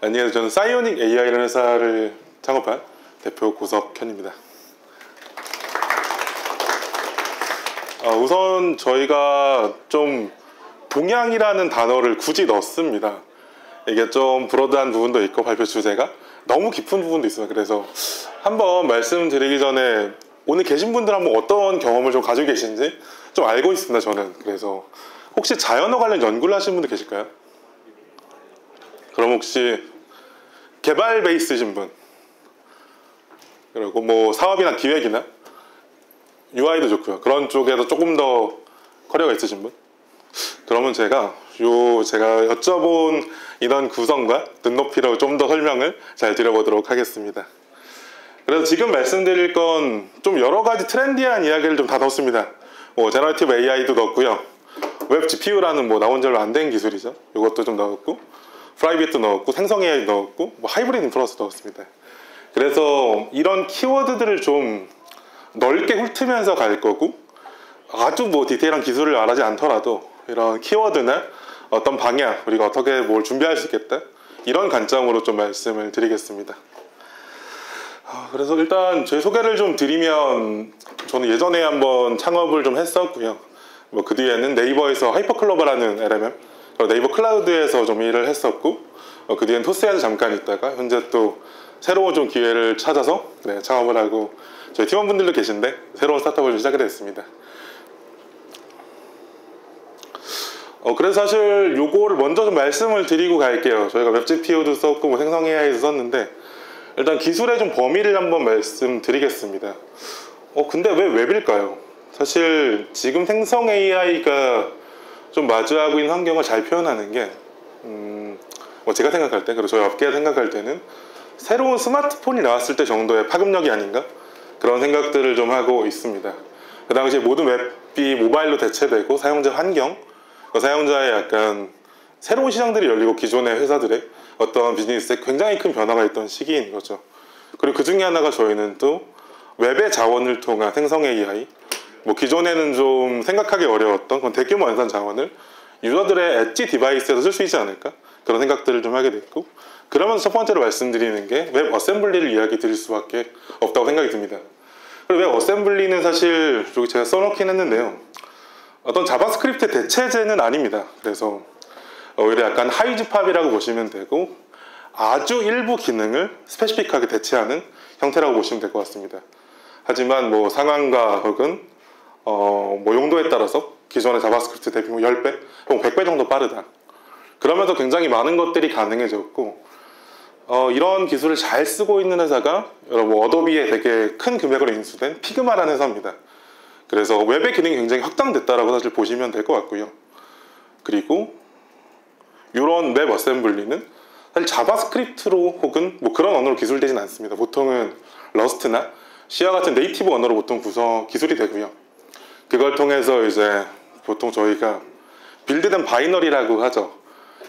안녕하세요. 저는 사이오닉 AI라는 회사를 창업한 대표 고석현입니다. 우선 저희가 좀 동향이라는 단어를 굳이 넣습니다. 이게 좀 브로드한 부분도 있고 발표 주제가 너무 깊은 부분도 있어요. 그래서 한번 말씀드리기 전에 오늘 계신 분들 한번 어떤 경험을 좀 가지고 계신지 좀 알고 있습니다. 저는 그래서 혹시 자연어 관련 연구를 하시는 분들 계실까요? 그럼 혹시 개발 베이스신 분, 그리고 뭐 사업이나 기획이나 UI도 좋고요. 그런 쪽에서 조금 더 커리어가 있으신 분? 그러면 제가 여쭤본 이런 구성과 눈높이로 좀 더 설명을 잘 드려보도록 하겠습니다. 그래서 지금 말씀드릴 건 좀 여러 가지 트렌디한 이야기를 좀 다 넣었습니다. 뭐 제너러티브 AI도 넣었고요. 웹 GPU라는 뭐 나온 지 얼마 안 된 기술이죠. 이것도 좀 넣었고, 프라이빗도 넣었고, 생성 AI 넣었고, 뭐 하이브리드 인프라도 넣었습니다. 그래서 이런 키워드들을 좀 넓게 훑으면서 갈 거고, 아주 뭐 디테일한 기술을 말하지 않더라도 이런 키워드나 어떤 방향, 우리가 어떻게 뭘 준비할 수 있겠다, 이런 관점으로 좀 말씀을 드리겠습니다. 그래서 일단 제 소개를 좀 드리면, 저는 예전에 한번 창업을 좀 했었고요. 뭐 그 뒤에는 네이버에서 하이퍼클로버라는 LMM, 네이버 클라우드에서 좀 일을 했었고, 그 뒤엔 토스에서 잠깐 있다가 현재 또 새로운 좀 기회를 찾아서 창업을 하고, 저희 팀원분들도 계신데 새로운 스타트업을 시작을 했습니다. 그래서 사실 요거를 먼저 좀 말씀을 드리고 갈게요. 저희가 웹 GPU도 썼고 뭐 생성 AI도 썼는데, 일단 기술의 좀 범위를 한번 말씀드리겠습니다. 근데 왜 웹일까요? 사실 지금 생성 AI가 좀 마주하고 있는 환경을 잘 표현하는 게, 제가 생각할 때, 그리고 저희 업계가 생각할 때는 새로운 스마트폰이 나왔을 때 정도의 파급력이 아닌가? 그런 생각들을 좀 하고 있습니다. 그 당시에 모든 웹이 모바일로 대체되고 사용자 환경, 사용자의 약간 새로운 시장들이 열리고 기존의 회사들의 어떤 비즈니스에 굉장히 큰 변화가 있던 시기인 거죠. 그리고 그 중에 하나가 저희는 또 웹의 자원을 통한 생성 AI, 뭐 기존에는 좀 생각하기 어려웠던 그런 대규모 연산 자원을 유저들의 엣지 디바이스에서 쓸 수 있지 않을까? 그런 생각들을 좀 하게 됐고, 그러면서 첫 번째로 말씀드리는 게 웹 어셈블리를 이야기 드릴 수밖에 없다고 생각이 듭니다. 그리고 웹 어셈블리는 사실 여기 제가 써놓긴 했는데요, 어떤 자바스크립트의 대체제는 아닙니다. 그래서 오히려 약간 하이즈팝이라고 보시면 되고, 아주 일부 기능을 스페시픽하게 대체하는 형태라고 보시면 될 것 같습니다. 하지만 뭐 상황과 혹은 뭐 용도에 따라서 기존의 자바스크립트 대비 뭐 10배, 혹은 100배 정도 빠르다. 그러면서 굉장히 많은 것들이 가능해졌고, 이런 기술을 잘 쓰고 있는 회사가 여러분 어도비에 되게 큰 금액으로 인수된 피그마라는 회사입니다. 그래서 웹의 기능이 굉장히 확장됐다라고 사실 보시면 될 것 같고요. 그리고 이런 웹 어셈블리는 사실 자바스크립트로 혹은 뭐 그런 언어로 기술되진 않습니다. 보통은 러스트나 C와 같은 네이티브 언어로 보통 기술이 되고요. 그걸 통해서 이제 보통 저희가 빌드된 바이너리라고 하죠.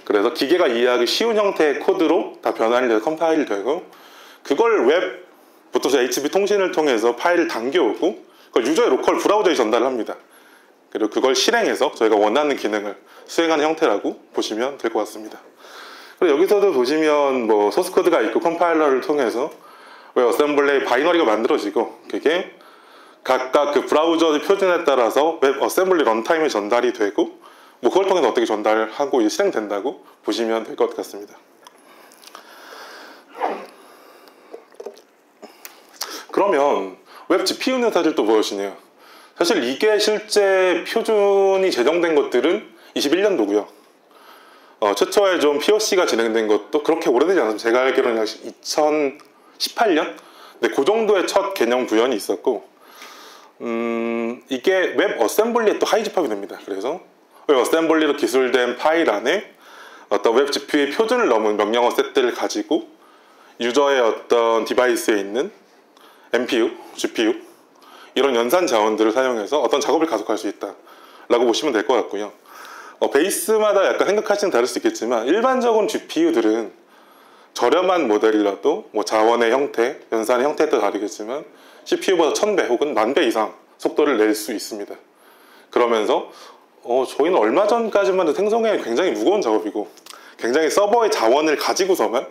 그래서 기계가 이해하기 쉬운 형태의 코드로 다 변환이 돼서 컴파일이 되고, 그걸 보통 HTTP 통신을 통해서 파일을 당겨오고 그걸 유저의 로컬 브라우저에 전달을 합니다. 그리고 그걸 실행해서 저희가 원하는 기능을 수행하는 형태라고 보시면 될 것 같습니다. 그리고 여기서도 보시면 뭐 소스코드가 있고 컴파일러를 통해서 웹 어셈블리의 바이너리가 만들어지고, 그게 각각 그 브라우저 표준에 따라서 웹 어셈블리 런타임에 전달이 되고, 뭐 그걸 통해서 어떻게 전달하고 실행된다고 보시면 될 것 같습니다. 그러면 웹 GPU는 사실 또 무엇이냐? 사실 이게 실제 표준이 제정된 것들은 21년도고요. 최초에 좀 POC가 진행된 것도 그렇게 오래되지 않았습니다. 제가 알기로는 약 2018년? 네, 그 정도의 첫 개념 구현이 있었고, 이게 웹 어셈블리의 또 하이즈팝이 됩니다. 그래서 웹 어셈블리로 기술된 파일 안에 어떤 웹 GPU의 표준을 넘은 명령어 셋들을 가지고 유저의 어떤 디바이스에 있는 NPU, GPU 이런 연산 자원들을 사용해서 어떤 작업을 가속할 수 있다 라고 보시면 될 것 같고요. 베이스마다 약간 생각하시는 다를 수 있겠지만, 일반적인 GPU들은 저렴한 모델이라도 뭐 자원의 형태, 연산의 형태에 따라 다르겠지만 CPU보다 1000배 혹은 10,000배 이상 속도를 낼 수 있습니다. 그러면서 저희는 얼마 전까지만 해도 생성이 굉장히 무거운 작업이고 굉장히 서버의 자원을 가지고서만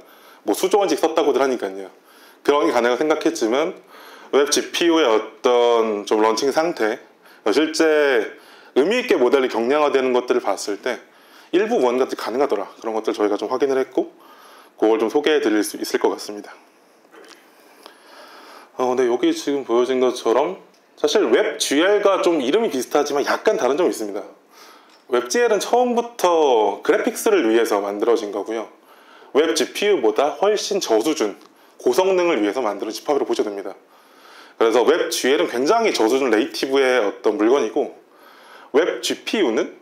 뭐 수조 원씩 썼다고들 하니까요. 그런 게 가능하다고 생각했지만 웹 GPU의 어떤 좀 런칭 상태, 실제 의미 있게 모델이 경량화되는 것들을 봤을 때 일부 무언가들이 가능하더라. 그런 것들 저희가 좀 확인을 했고 그걸 좀 소개해 드릴 수 있을 것 같습니다. 네, 여기 지금 보여진 것처럼 사실 웹GL과 좀 이름이 비슷하지만 약간 다른 점이 있습니다. 웹GL은 처음부터 그래픽스를 위해서 만들어진 거고요. 웹 GPU보다 훨씬 저수준, 고성능을 위해서 만드는 집합으로 보셔도 됩니다. 그래서 웹GL은 굉장히 저수준 네이티브의 어떤 물건이고 웹 GPU는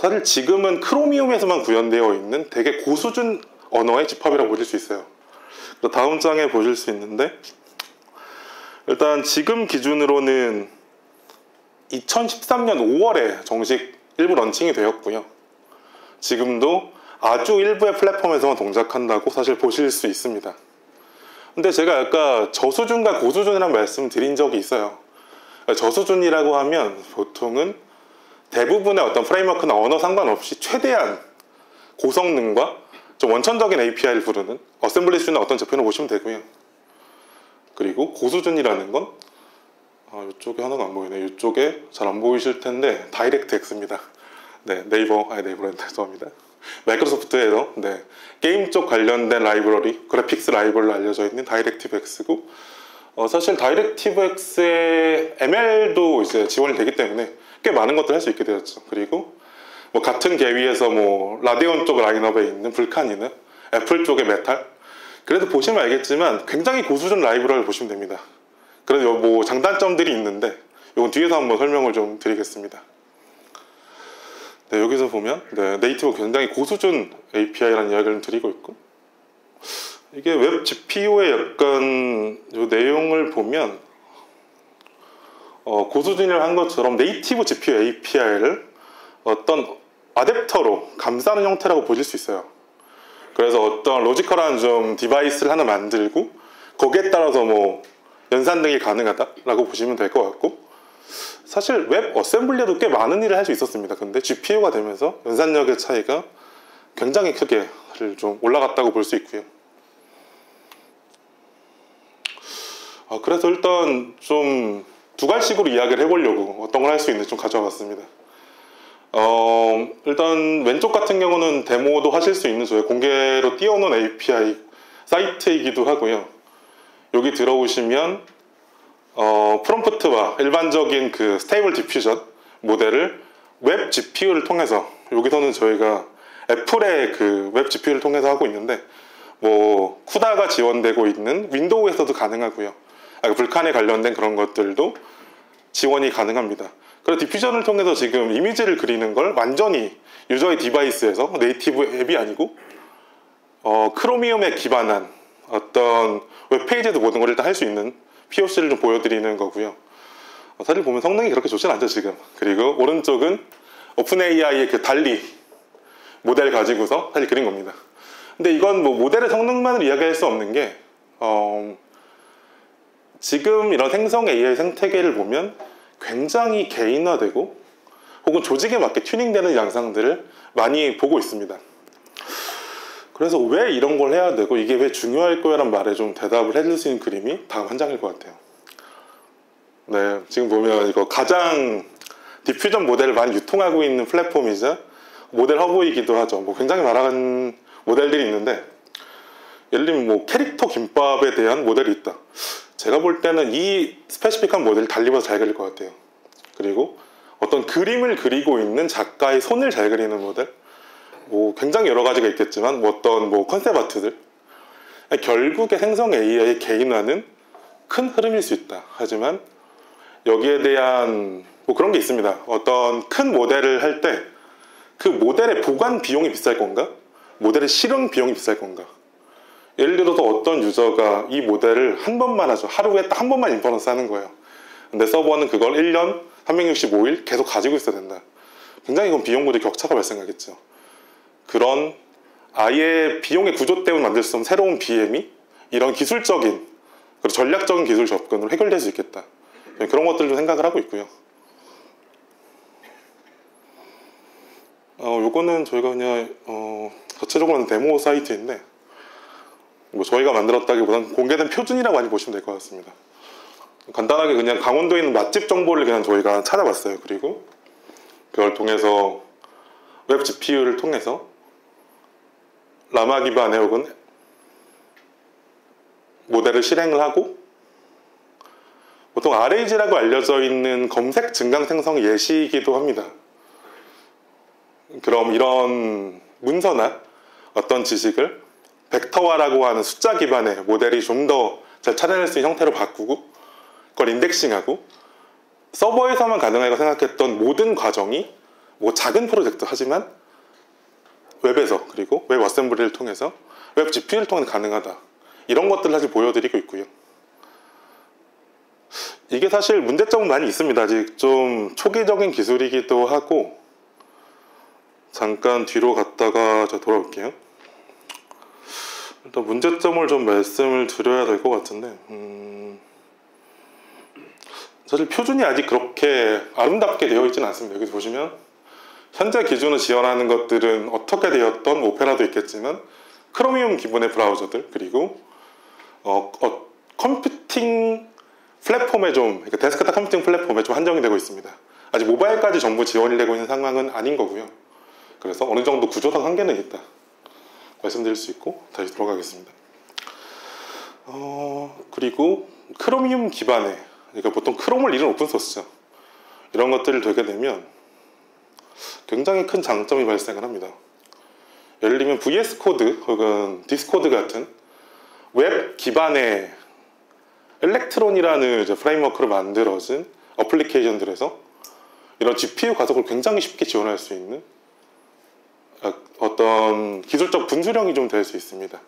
사실 지금은 크로미움에서만 구현되어 있는 되게 고수준 언어의 집합이라고 보실 수 있어요. 다음 장에 보실 수 있는데 일단 지금 기준으로는 2013년 5월에 정식 일부 런칭이 되었고요. 지금도 아주 일부의 플랫폼에서만 동작한다고 사실 보실 수 있습니다. 근데 제가 아까 저수준과 고수준이라는 말씀 드린 적이 있어요. 저수준이라고 하면 보통은 대부분의 어떤 프레임워크나 언어 상관없이 최대한 고성능과 좀 원천적인 API를 부르는 어셈블리 수준의 어떤 제품을 보시면 되고요. 그리고 고수준이라는 건 이쪽에 하나가 안 보이네. 이쪽에 잘 안 보이실 텐데 다이렉트X입니다. 네, 네이버랜드 죄송합니다. 마이크로소프트에서 게임 쪽 관련된 라이브러리, 그래픽스 라이브러리로 알려져 있는 다이렉티브X고 사실 다이렉티브X의 ML도 이제 지원이 되기 때문에 꽤 많은 것들을 할 수 있게 되었죠. 그리고 뭐 같은 계위에서 뭐 라데온 쪽 라인업에 있는 불칸이나 애플 쪽의 메탈, 그래도 보시면 알겠지만 굉장히 고수준 라이브러리를 보시면 됩니다. 그래서 뭐 장단점들이 있는데 이건 뒤에서 한번 설명을 좀 드리겠습니다. 네, 여기서 보면 네이티브 굉장히 고수준 API라는 이야기를 드리고 있고 이게 웹 GPU의 약간 이 내용을 보면 고수준이라고 한 것처럼 네이티브 GPU API를 어떤 어댑터로 감싸는 형태라고 보실 수 있어요. 그래서 어떤 로지컬한 좀 디바이스를 하나 만들고 거기에 따라서 뭐 연산등이 가능하다라고 보시면 될 것 같고 사실 웹 어셈블리에도 꽤 많은 일을 할 수 있었습니다. 근데 GPU가 되면서 연산력의 차이가 굉장히 크게 좀 올라갔다고 볼 수 있고요. 그래서 일단 좀 두 가지식으로 이야기를 해보려고 어떤 걸 할 수 있는지 좀 가져와봤습니다. 일단 왼쪽 같은 경우는 데모도 하실 수 있는 저희 공개로 띄워놓은 API 사이트이기도 하고요. 여기 들어오시면 프롬프트와 일반적인 그 스테이블 디퓨전 모델을 웹 GPU를 통해서 여기서는 저희가 애플의 그 웹 GPU를 통해서 하고 있는데 뭐 쿠다가 지원되고 있는 윈도우에서도 가능하고요. 불칸에 관련된 그런 것들도 지원이 가능합니다. 그래서 디퓨전을 통해서 지금 이미지를 그리는 걸 완전히 유저의 디바이스에서 네이티브 앱이 아니고 크로미움에 기반한 어떤 웹페이지에도 모든 걸 일단 할 수 있는 POC를 좀 보여드리는 거고요. 사실 보면 성능이 그렇게 좋진 않죠 지금. 그리고 오른쪽은 오픈 AI의 그 달리 모델 가지고서 사실 그린 겁니다. 근데 이건 뭐 모델의 성능만을 이야기할 수 없는 게 지금 이런 생성 AI 생태계를 보면 굉장히 개인화되고 혹은 조직에 맞게 튜닝되는 양상들을 많이 보고 있습니다. 그래서 왜 이런 걸 해야 되고 이게 왜 중요할 거야 라는 말에 좀 대답을 해줄 수 있는 그림이 다음 한 장일 것 같아요. 네, 지금 보면 이거 가장 디퓨전 모델을 많이 유통하고 있는 플랫폼이자 모델 허브이기도 하죠. 뭐 굉장히 많은 모델들이 있는데 예를 들면 뭐 캐릭터 김밥에 대한 모델이 있다. 제가 볼 때는 이 스페시픽한 모델을 달리봐서 잘 그릴 것 같아요. 그리고 어떤 그림을 그리고 있는 작가의 손을 잘 그리는 모델, 뭐 굉장히 여러 가지가 있겠지만 뭐 어떤 뭐 컨셉 아트들, 결국에 생성 AI의 개인화는 큰 흐름일 수 있다. 하지만 여기에 대한 뭐 그런 게 있습니다. 어떤 큰 모델을 할 때 그 모델의 보관 비용이 비쌀 건가? 모델의 실행 비용이 비쌀 건가? 예를 들어서 어떤 유저가 이 모델을 한 번만 하죠. 하루에 딱 한 번만 인퍼런스 하는 거예요. 근데 서버는 그걸 1년 365일 계속 가지고 있어야 된다. 굉장히 이건 비용 모델 격차가 발생하겠죠. 그런 아예 비용의 구조 때문에 만들 수 없는 새로운 BM이 이런 기술적인 그리고 전략적인 기술 접근으로 해결될 수 있겠다. 그런 것들을 좀 생각을 하고 있고요. 요거는 저희가 그냥 전체적으로는 데모 사이트인데 뭐 저희가 만들었다기보다는 공개된 표준이라고 많이 보시면 될 것 같습니다. 간단하게 그냥 강원도에 있는 맛집 정보를 그냥 저희가 찾아봤어요. 그리고 그걸 통해서 웹 GPU를 통해서 라마 기반의 혹은 모델을 실행을 하고, 보통 RAG라고 알려져 있는 검색 증강 생성 예시이기도 합니다. 그럼 이런 문서나 어떤 지식을 벡터화라고 하는 숫자 기반의 모델이 좀 더 잘 찾아낼 수 있는 형태로 바꾸고 그걸 인덱싱하고, 서버에서만 가능하다고 생각했던 모든 과정이 뭐 작은 프로젝트 하지만 웹에서, 그리고 웹 어셈블리를 통해서 웹 GPU를 통해 가능하다, 이런 것들을 사실 보여드리고 있고요. 이게 사실 문제점은 많이 있습니다. 아직 좀 초기적인 기술이기도 하고. 잠깐 뒤로 갔다가 저 돌아올게요. 일단 문제점을 좀 말씀을 드려야 될 것 같은데, 사실 표준이 아직 그렇게 아름답게 되어 있지는 않습니다. 여기 보시면 현재 기준으로 지원하는 것들은 어떻게 되었던 오페라도 있겠지만 크로미움 기본의 브라우저들, 그리고 컴퓨팅 플랫폼에 좀, 그러니까 데스크탑 컴퓨팅 플랫폼에 좀 한정이 되고 있습니다. 아직 모바일까지 전부 지원이 되고 있는 상황은 아닌 거고요. 그래서 어느 정도 구조상 한계는 있다 말씀드릴 수 있고, 다시 돌아가겠습니다. 그리고 크로미움 기반의, 그러니까 보통 크롬을 이룬 오픈소스죠. 이런 것들을 되게 되면 굉장히 큰 장점이 발생을 합니다. 예를 들면 VS 코드 혹은 디스코드 같은 웹 기반의 엘렉트론이라는 이제 프레임워크로 만들어진 어플리케이션들에서 이런 GPU 가속을 굉장히 쉽게 지원할 수 있는 어떤 기술적 분수령이 좀 될 수 있습니다.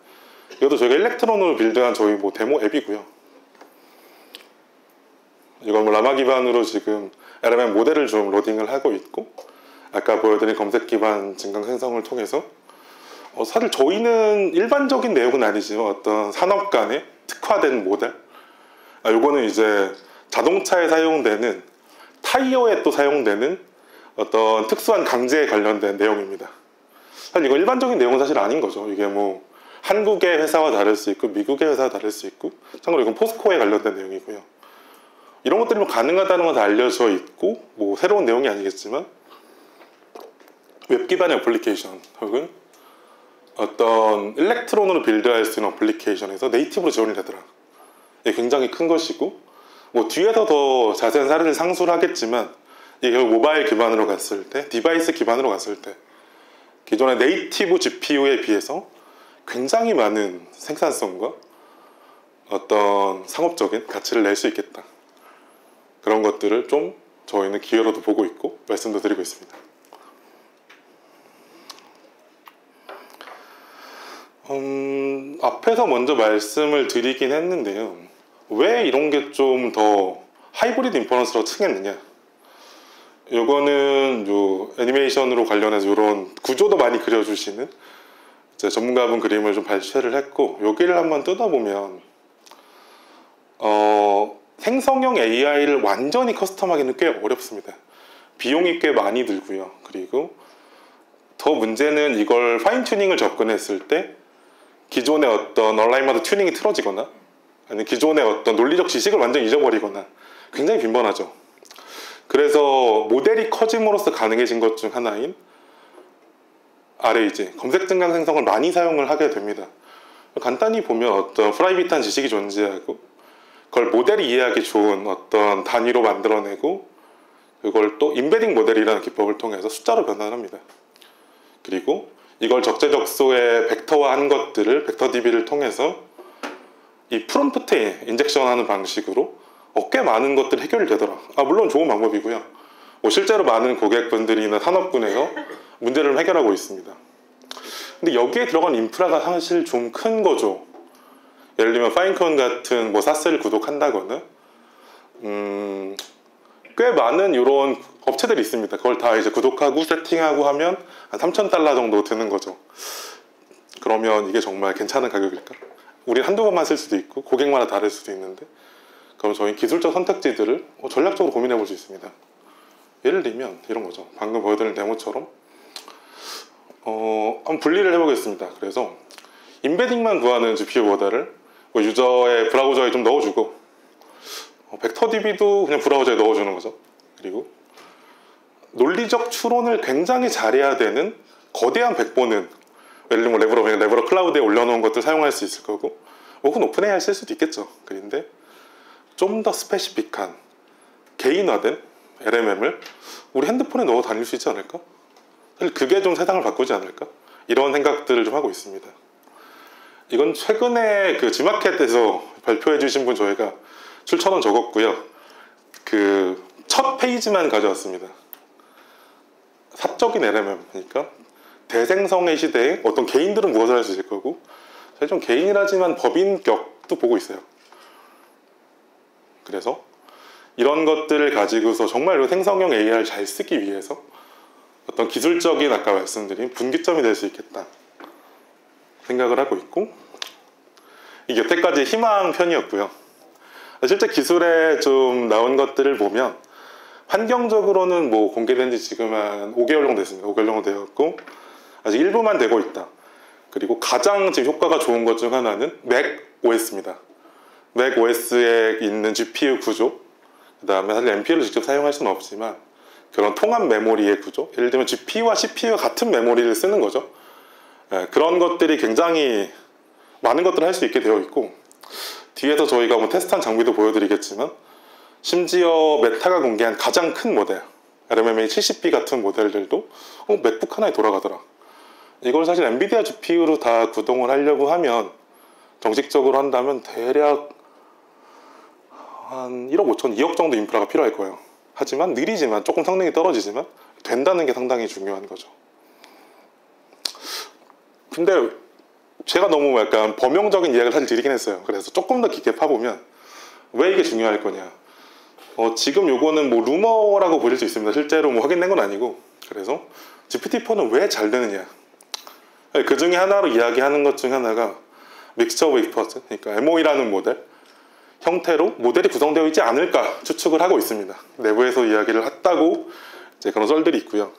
이것도 저희가 엘렉트론으로 빌드한 저희 뭐 데모 앱이고요. 이건 뭐 라마 기반으로 지금 LLM 모델을 좀 로딩을 하고 있고, 아까 보여드린 검색 기반 증강 생성을 통해서 사실 저희는 일반적인 내용은 아니지만 어떤 산업 간의 특화된 모델, 요거는 이제 자동차에 사용되는 타이어에 또 사용되는 어떤 특수한 강제에 관련된 내용입니다. 사실 이거 일반적인 내용은 사실 아닌 거죠. 이게 뭐 한국의 회사와 다를 수 있고 미국의 회사와 다를 수 있고, 참고로 이건 포스코에 관련된 내용이고요. 이런 것들이 뭐 가능하다는 건 다 알려져 있고, 뭐 새로운 내용이 아니겠지만 웹 기반의 어플리케이션 혹은 어떤 일렉트론으로 빌드할 수 있는 어플리케이션에서 네이티브로 지원이 되더라. 이게 굉장히 큰 것이고, 뭐 뒤에서 더 자세한 사례를 상수를 하겠지만, 이게 결국 모바일 기반으로 갔을 때, 디바이스 기반으로 갔을 때 기존의 네이티브 GPU에 비해서 굉장히 많은 생산성과 어떤 상업적인 가치를 낼 수 있겠다. 그런 것들을 좀 저희는 기회로도 보고 있고 말씀도 드리고 있습니다. 앞에서 먼저 말씀을 드리긴 했는데요. 왜 이런 게 좀 더 하이브리드 인퍼런스라고 칭했느냐. 요거는 요 애니메이션으로 관련해서 이런 구조도 많이 그려주시는 이제 전문가분 그림을 좀 발췌를 했고, 여기를 한번 뜯어보면 생성형 AI를 완전히 커스텀하기는 꽤 어렵습니다. 비용이 꽤 많이 들고요. 그리고 더 문제는 이걸 파인 튜닝을 접근했을 때 기존의 어떤 얼라인마다 튜닝이 틀어지거나, 아니면 기존의 어떤 논리적 지식을 완전히 잊어버리거나 굉장히 빈번하죠. 그래서 모델이 커짐으로써 가능해진 것 중 하나인 RAG, 검색 증강 생성을 많이 사용을 하게 됩니다. 간단히 보면 어떤 프라이빗한 지식이 존재하고, 그걸 모델이 이해하기 좋은 어떤 단위로 만들어내고, 그걸 또 임베딩 모델이라는 기법을 통해서 숫자로 변환합니다. 그리고 이걸 적재적소에 벡터화한 것들을 벡터DB를 통해서 이 프롬프트에 인젝션하는 방식으로 꽤 많은 것들이 해결이 되더라. 물론 좋은 방법이고요. 실제로 많은 고객분들이나 산업군에서 문제를 해결하고 있습니다. 근데 여기에 들어간 인프라가 사실 좀 큰 거죠. 예를 들면 파인컨 같은 뭐 사스를 구독한다거나 꽤 많은 이런 업체들이 있습니다. 그걸 다 이제 구독하고 세팅하고 하면 한 $3,000 정도 드는 거죠. 그러면 이게 정말 괜찮은 가격일까? 우린 한두 번만 쓸 수도 있고 고객마다 다를 수도 있는데, 그럼 저희 기술적 선택지들을 전략적으로 고민해 볼 수 있습니다. 예를 들면 이런 거죠. 방금 보여드린 데모처럼 한번 분리를 해보겠습니다. 그래서 임베딩만 구하는 GPU 모델을 뭐 유저의 브라우저에 좀 넣어주고 벡터DB도 그냥 브라우저에 넣어주는 거죠. 그리고 논리적 추론을 굉장히 잘해야 되는 거대한 백본은 예를 들면 레브러 클라우드에 올려놓은 것들 사용할 수 있을 거고, 혹은 오픈AI 쓸 수도 있겠죠. 그런데 좀 더 스페시픽한 개인화된 LMM을 우리 핸드폰에 넣어 다닐 수 있지 않을까? 사실 그게 좀 세상을 바꾸지 않을까? 이런 생각들을 좀 하고 있습니다. 이건 최근에 그 G마켓에서 발표해 주신 분 저희가 출처는 적었고요. 그 첫 페이지만 가져왔습니다. 사적인 LMM, 그러니까 대생성의 시대에 어떤 개인들은 무엇을 할 수 있을 거고, 사실 좀 개인이라지만 법인격도 보고 있어요. 그래서 이런 것들을 가지고서 정말 생성형 AI를 잘 쓰기 위해서 어떤 기술적인 아까 말씀드린 분기점이 될 수 있겠다 생각을 하고 있고, 이게 여태까지 희망 편이었고요. 실제 기술에 좀 나온 것들을 보면 환경적으로는 뭐 공개된 지 지금 한 5개월 정도 됐습니다. 5개월 정도 되었고 아직 일부만 되고 있다. 그리고 가장 지금 효과가 좋은 것 중 하나는 맥OS입니다. 맥OS에 있는 GPU 구조, 그 다음에 사실 NPU를 직접 사용할 수는 없지만 그런 통합 메모리의 구조, 예를 들면 GPU와 CPU가 같은 메모리를 쓰는 거죠. 그런 것들이 굉장히 많은 것들을 할 수 있게 되어 있고, 뒤에서 저희가 뭐 테스트한 장비도 보여드리겠지만 심지어 메타가 공개한 가장 큰 모델 RMMA 70B 같은 모델들도 맥북 하나에 돌아가더라. 이걸 사실 엔비디아 GPU로 다 구동을 하려고 하면, 정식적으로 한다면 대략 한 1억 5천, 2억 정도 인프라가 필요할 거예요. 하지만 느리지만, 조금 성능이 떨어지지만 된다는 게 상당히 중요한 거죠. 근데 제가 너무 약간 범용적인 이야기를 사실 드리긴 했어요. 그래서 조금 더 깊게 파보면 왜 이게 중요할 거냐, 지금 요거는 뭐 루머라고 보실 수 있습니다. 실제로 뭐 확인된 건 아니고. 그래서 GPT-4는 왜 잘 되느냐, 그 중에 하나로 이야기하는 것 중 하나가 믹스처 오브 이퍼스, 그러니까 MOE라는 모델 형태로 모델이 구성되어 있지 않을까 추측을 하고 있습니다. 내부에서 이야기를 했다고 이제 그런 썰들이 있고요.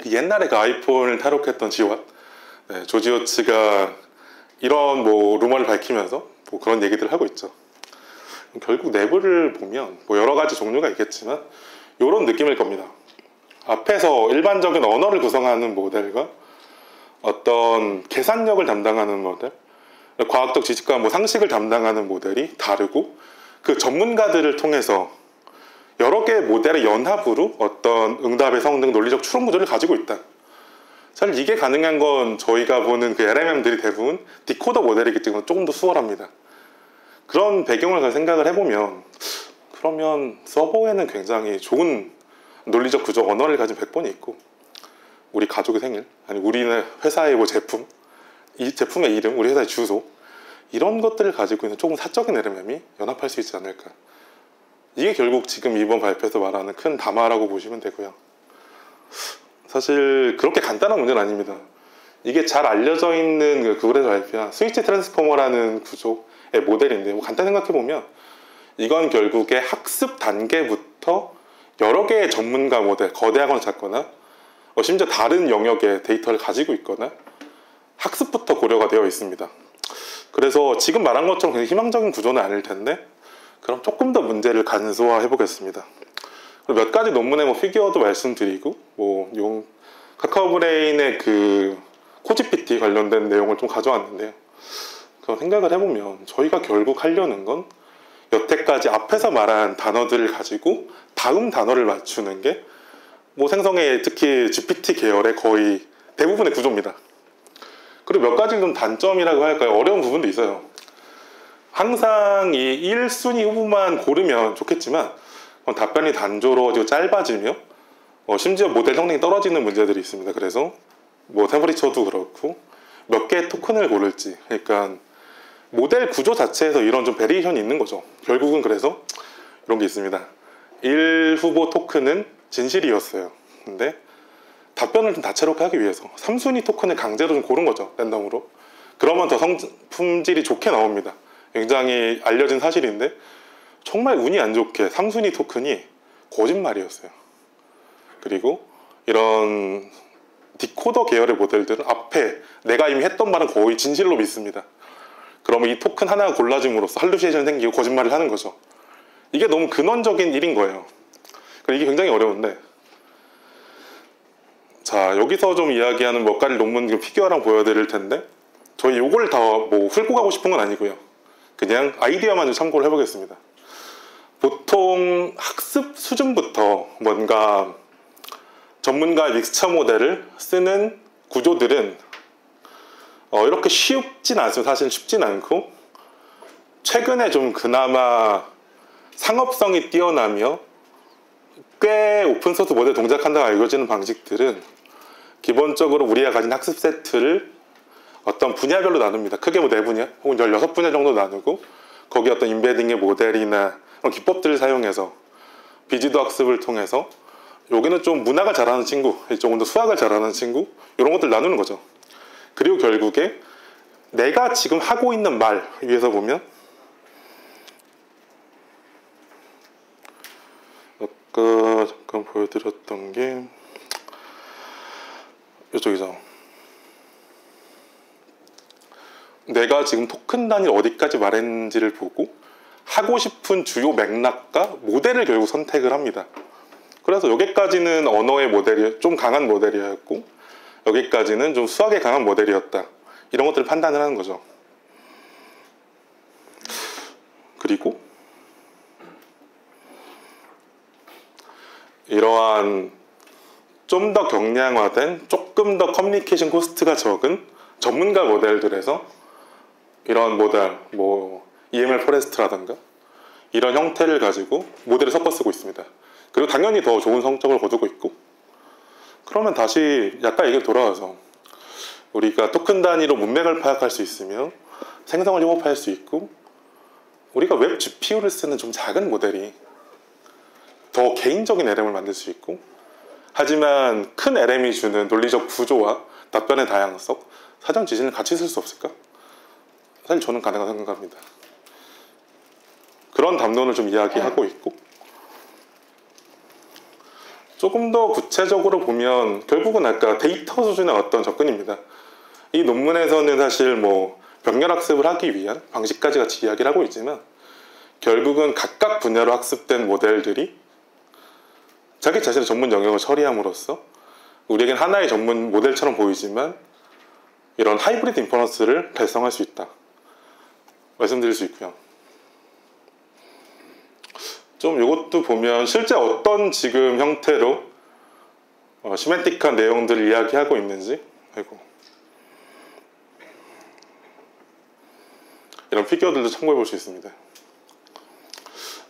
옛날에 그 아이폰을 탈옥했던 지왓, 조지 호츠가 이런 뭐 루머를 밝히면서 뭐 그런 얘기들을 하고 있죠. 결국 내부를 보면 뭐 여러 가지 종류가 있겠지만 이런 느낌일 겁니다. 앞에서 일반적인 언어를 구성하는 모델과 어떤 계산력을 담당하는 모델, 과학적 지식과 뭐 상식을 담당하는 모델이 다르고, 그 전문가들을 통해서 여러 개의 모델의 연합으로 어떤 응답의 성능, 논리적 추론 구조를 가지고 있다. 사실 이게 가능한 건 저희가 보는 그 LMM들이 대부분 디코더 모델이기 때문에 조금 더 수월합니다. 그런 배경을 생각을 해보면, 그러면 서버에는 굉장히 좋은 논리적 구조 언어를 가진 백본이 있고, 우리 가족의 생일, 아니 우리네 회사의 뭐 제품, 이 제품의 이름, 우리 회사의 주소, 이런 것들을 가지고 있는 조금 사적인 LMM이 연합할 수 있지 않을까. 이게 결국 지금 이번 발표에서 말하는 큰 담화라고 보시면 되고요. 사실 그렇게 간단한 문제는 아닙니다. 이게 잘 알려져 있는 그 구글에서 발표한 스위치 트랜스포머라는 구조의 모델인데, 뭐 간단히 생각해보면 이건 결국에 학습 단계부터 여러 개의 전문가 모델, 거대하거나 작거나 심지어 다른 영역의 데이터를 가지고 있거나 학습부터 고려가 되어 있습니다. 그래서 지금 말한 것처럼 굉장히 희망적인 구조는 아닐 텐데, 그럼 조금 더 문제를 간소화해 보겠습니다. 몇 가지 논문의 뭐 피규어도 말씀드리고, 뭐 카카오브레인의 그 코GPT 관련된 내용을 좀 가져왔는데요. 그럼 생각을 해보면 저희가 결국 하려는 건 여태까지 앞에서 말한 단어들을 가지고 다음 단어를 맞추는 게 뭐 생성의 특히 GPT 계열의 거의 대부분의 구조입니다. 그리고 몇 가지 좀 단점이라고 할까요? 어려운 부분도 있어요. 항상 이 1순위 후보만 고르면 좋겠지만 답변이 단조로워지고 짧아지며 심지어 모델 성능이 떨어지는 문제들이 있습니다. 그래서 뭐 템퍼리처도 그렇고 몇 개의 토큰을 고를지, 그러니까 모델 구조 자체에서 이런 좀 베리에이션이 있는 거죠. 결국은 그래서 이런 게 있습니다. 1 후보 토큰은 진실이었어요. 근데 답변을 좀 다채롭게 하기 위해서 3순위 토큰을 강제로 좀 고른 거죠. 랜덤으로. 그러면 더 품질이 좋게 나옵니다. 굉장히 알려진 사실인데 정말 운이 안 좋게 3순위 토큰이 거짓말이었어요. 그리고 이런 디코더 계열의 모델들은 앞에 내가 이미 했던 말은 거의 진실로 믿습니다. 그러면 이 토큰 하나가 골라짐으로써 할루시네이션이 생기고 거짓말을 하는 거죠. 이게 너무 근원적인 일인 거예요. 이게 굉장히 어려운데, 자, 여기서 좀 이야기하는 몇 가지 논문 피규어랑 보여드릴 텐데, 저희 요걸 다 뭐 훑고 가고 싶은 건 아니고요. 그냥 아이디어만 좀 참고를 해보겠습니다. 보통 학습 수준부터 뭔가 전문가의 믹스처 모델을 쓰는 구조들은 이렇게 쉽진 않습니다. 사실 쉽진 않고, 최근에 좀 그나마 상업성이 뛰어나며 꽤 오픈소스 모델 동작한다고 알려지는 방식들은 기본적으로 우리가 가진 학습 세트를 어떤 분야별로 나눕니다. 크게 뭐 4분야 혹은 16분야 정도 나누고, 거기 어떤 인베딩의 모델이나 기법들을 사용해서 비지도 학습을 통해서, 여기는 좀 문학을 잘하는 친구, 이쪽은 더 수학을 잘하는 친구, 이런 것들 나누는 거죠. 그리고 결국에 내가 지금 하고 있는 말 위에서 보면, 아까 잠깐 보여드렸던 게 이쪽이죠. 내가 지금 토큰 단위를 어디까지 말했는지를 보고 하고 싶은 주요 맥락과 모델을 결국 선택을 합니다. 그래서 여기까지는 언어의 모델이 좀 강한 모델이었고, 여기까지는 좀 수학에 강한 모델이었다. 이런 것들을 판단을 하는 거죠. 그리고 이러한 좀 더 경량화된, 조금 더 커뮤니케이션 코스트가 적은 전문가 모델들에서 이런 모델, 뭐 EML 포레스트라든가 이런 형태를 가지고 모델을 섞어 쓰고 있습니다. 그리고 당연히 더 좋은 성적을 거두고 있고, 그러면 다시 약간 얘기 돌아와서 우리가 토큰 단위로 문맥을 파악할 수 있으며 생성을 협업할 수 있고, 우리가 웹 GPU를 쓰는 좀 작은 모델이 더 개인적인 LM을 만들 수 있고, 하지만 큰 LM이 주는 논리적 구조와 답변의 다양성, 사전 지진을 같이 쓸 수 없을까? 사실 저는 가능하다고 생각합니다. 그런 담론을 좀 이야기하고 있고, 조금 더 구체적으로 보면 결국은 아까 데이터 수준의 어떤 접근입니다. 이 논문에서는 사실 뭐 병렬학습을 하기 위한 방식까지 같이 이야기를 하고 있지만, 결국은 각각 분야로 학습된 모델들이 자기 자신의 전문 영역을 처리함으로써 우리에겐 하나의 전문 모델처럼 보이지만 이런 하이브리드 인퍼런스를 발생할 수 있다 말씀드릴 수 있고요. 좀 이것도 보면 실제 어떤 지금 형태로 시멘틱한 내용들을 이야기하고 있는지, 이런 피규어들도 참고해 볼 수 있습니다.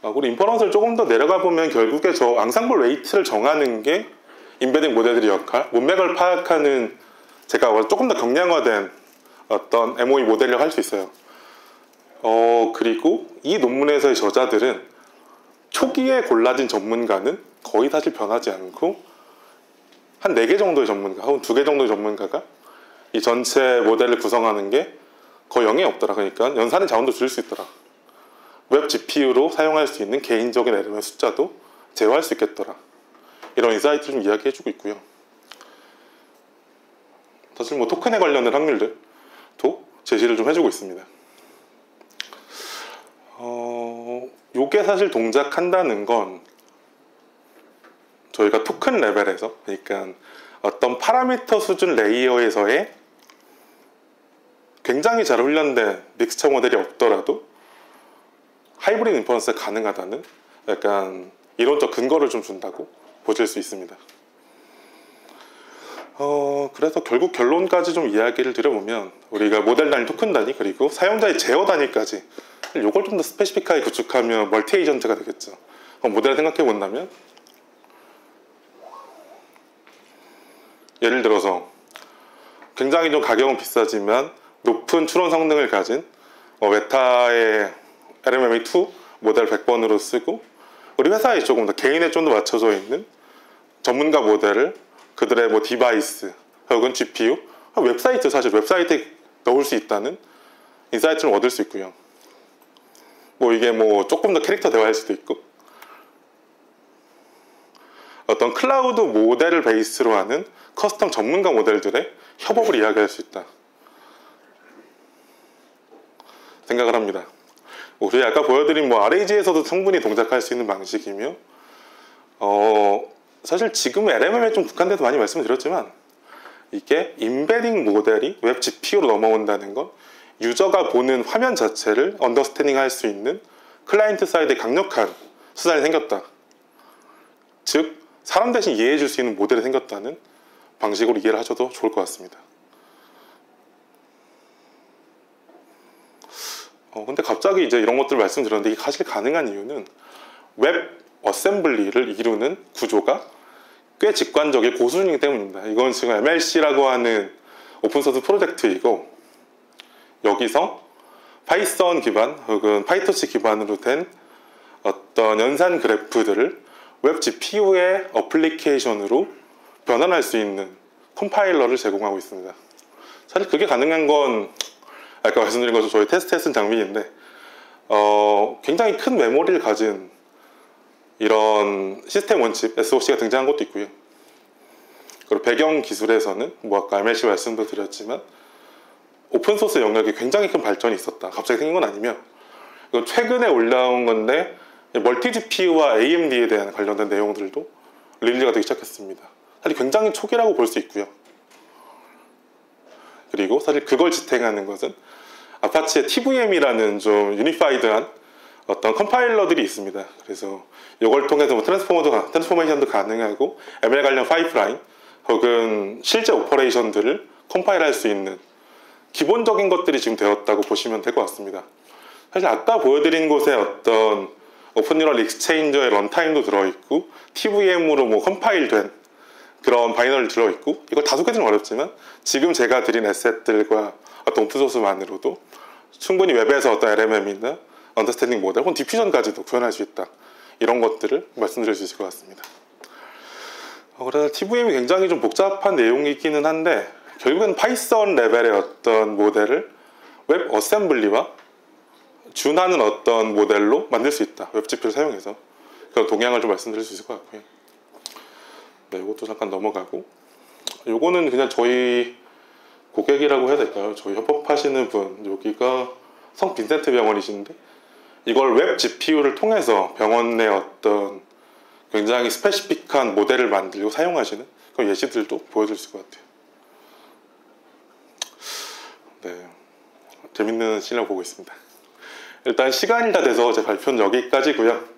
그리고 인퍼런스를 조금 더 내려가 보면 결국에 저 앙상블 웨이트를 정하는 게 인베딩 모델들의 역할, 문맥을 파악하는, 제가 조금 더 경량화된 어떤 MOE 모델이라고 할 수 있어요. 그리고 이 논문에서의 저자들은 초기에 골라진 전문가는 거의 사실 변하지 않고, 한 4개 정도의 전문가 혹은 2개 정도의 전문가가 이 전체 모델을 구성하는 게 거의 영향이 없더라. 그러니까 연산의 자원도 줄일 수 있더라. 웹 GPU로 사용할 수 있는 개인적인 LM의 숫자도 제어할 수 있겠더라. 이런 인사이트를 좀 이야기해주고 있고요. 사실 뭐 토큰에 관련된 확률들도 제시를 좀 해주고 있습니다. 요게 사실 동작한다는 건 저희가 토큰 레벨에서, 그러니까 어떤 파라미터 수준 레이어에서의 굉장히 잘 훈련된 믹스처 모델이 없더라도 하이브리드 인퍼런스가 가능하다는 약간 이론적 근거를 좀 준다고 보실 수 있습니다. 그래서 결국 결론까지 좀 이야기를 드려보면, 우리가 모델 단위, 토큰 단위, 그리고 사용자의 제어 단위까지 이걸 좀 더 스페시픽하게 구축하면 멀티 에이전트가 되겠죠. 모델을 생각해 본다면, 예를 들어서 굉장히 좀 가격은 비싸지만 높은 추론 성능을 가진 웨타의 LMMA2 모델 100번으로 쓰고, 우리 회사에 조금 더 개인에 좀 더 맞춰져 있는 전문가 모델을 그들의 뭐 디바이스 혹은 GPU, 웹사이트, 사실 웹사이트에 넣을 수 있다는 인사이트를 얻을 수 있고요. 뭐 이게 뭐 조금 더 캐릭터 대화일 수도 있고, 어떤 클라우드 모델을 베이스로 하는 커스텀 전문가 모델들의 협업을 이야기할 수 있다 생각을 합니다. 우리 아까 보여드린 RAG에서도 충분히 동작할 수 있는 방식이며 사실 지금 LMM에 좀 국한돼서 많이 말씀을 드렸지만 이게 임베딩 모델이 웹 GPU로 넘어온다는 건 유저가 보는 화면 자체를 언더스탠딩 할 수 있는 클라이언트 사이드에 강력한 수단이 생겼다. 즉 사람 대신 이해해 줄 수 있는 모델이 생겼다는 방식으로 이해를 하셔도 좋을 것 같습니다. 근데 갑자기 이제 이런 것들을 말씀드렸는데 이게 사실 가능한 이유는 웹 어셈블리를 이루는 구조가 꽤 직관적이고 고수준이기 때문입니다. 이건 지금 MLC라고 하는 오픈소스 프로젝트이고 여기서 파이썬 기반 혹은 파이토치 기반으로 된 어떤 연산 그래프들을 웹 GPU의 어플리케이션으로 변환할 수 있는 컴파일러를 제공하고 있습니다. 사실 그게 가능한 건 아까 말씀드린 것처럼 저희 테스트에 쓴 장비인데 굉장히 큰 메모리를 가진 이런 시스템 원칩 SoC가 등장한 것도 있고요. 그리고 배경 기술에서는 아까 MLC 말씀도 드렸지만 오픈소스 영역에 굉장히 큰 발전이 있었다. 갑자기 생긴 건 아니며 이건 최근에 올라온 건데 멀티 GPU와 AMD에 대한 관련된 내용들도 릴리즈가 되기 시작했습니다. 사실 굉장히 초기라고 볼 수 있고요. 그리고 사실 그걸 지탱하는 것은 아파치의 TVM이라는 좀 유니파이드한 어떤 컴파일러들이 있습니다. 그래서 이걸 통해서 트랜스포메이션도 가능하고 ML 관련 파이프라인 혹은 실제 오퍼레이션들을 컴파일할 수 있는 기본적인 것들이 지금 되었다고 보시면 될 것 같습니다. 사실 아까 보여드린 곳에 어떤 오픈뉴럴 익스체인저의 런타임도 들어있고 TVM으로 컴파일된 그런 바이너리 들어있고 이걸 다 소개드리는 어렵지만 지금 제가 드린 에셋들과 어떤 오픈소스만으로도 충분히 웹에서 어떤 LMM이나 언더스탠딩 모델 혹은 디퓨전까지도 구현할 수 있다. 이런 것들을 말씀드릴 수 있을 것 같습니다. 그래서 TVM이 굉장히 좀 복잡한 내용이기는 한데 결국엔 파이썬 레벨의 어떤 모델을 웹 어셈블리와 준하는 어떤 모델로 만들 수 있다. 웹 GPU를 사용해서 그런 동향을 좀 말씀드릴 수 있을 것 같고요. 네, 이것도 잠깐 넘어가고 요거는 그냥 저희 고객이라고 해야 될까요? 저희 협업하시는 분 여기가 성 빈센트 병원이신데 이걸 웹 GPU를 통해서 병원 내 어떤 굉장히 스페시픽한 모델을 만들고 사용하시는 그런 예시들도 보여줄 수 있을 것 같아요. 네, 재밌는 실력 보고 있습니다. 일단 시간이 다 돼서 제 발표는 여기까지고요.